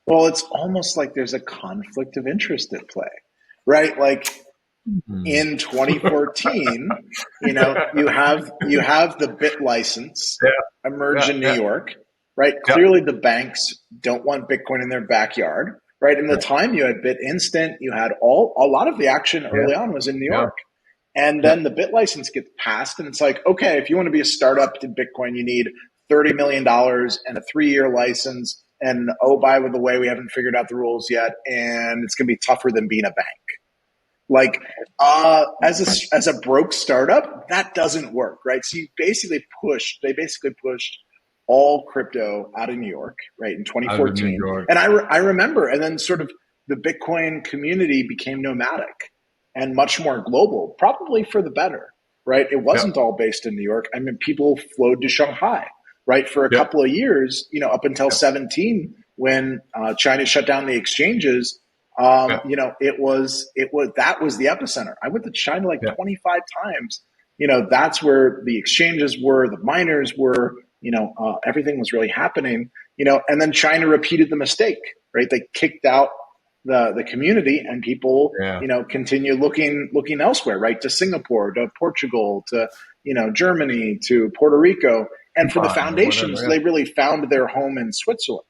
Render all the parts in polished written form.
Well, it's almost like there's a conflict of interest at play, right? Like in 2014, you have the bit license Yeah, emerge yeah, in New yeah, York, right? yeah, Clearly, the banks don't want Bitcoin in their backyard, right? In the yeah, time you had Bit Instant, you had a lot of the action yeah, early on was in New yeah, York. And yeah, then the bit license gets passed, and it's like, okay, if you want to be a startup in Bitcoin, you need $30 million and a 3-year license. And oh, by the way, we haven't figured out the rules yet, and it's going to be tougher than being a bank. Like, as a broke startup, that doesn't work, right? So they basically pushed all crypto out of New York, right, in out of New 2014. York. And I remember, and then sort of the Bitcoin community became nomadic and much more global, probably for the better, right? It Yeah, wasn't all based in New York. I mean, people flowed to Shanghai, right, for a yeah, couple of years, up until yeah, 17 when China shut down the exchanges. yeah, That was the epicenter. I went to China like yeah, 25 times. That's where the exchanges were, the miners were, everything was really happening, and then China repeated the mistake, right? They kicked out the community, and people, yeah. continue looking elsewhere, right? To Singapore, to Portugal, to, Germany, to Puerto Rico. And for the Coupon or foundations, whatever. they really found their home in Switzerland,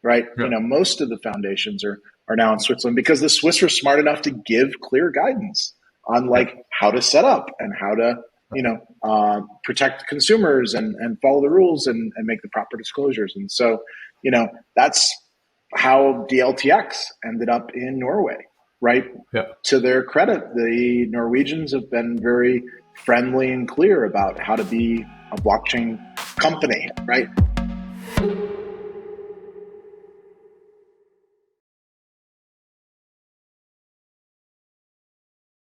right? Yeah, yeah, Most of the foundations are now in Switzerland because the Swiss are smart enough to give clear guidance on yeah, like how to set up and how to, protect consumers and follow the rules and make the proper disclosures. And so, that's how DLTx ended up in Norway, right? yeah. To their credit, the Norwegians have been very friendly and clear about how to be a blockchain company, right?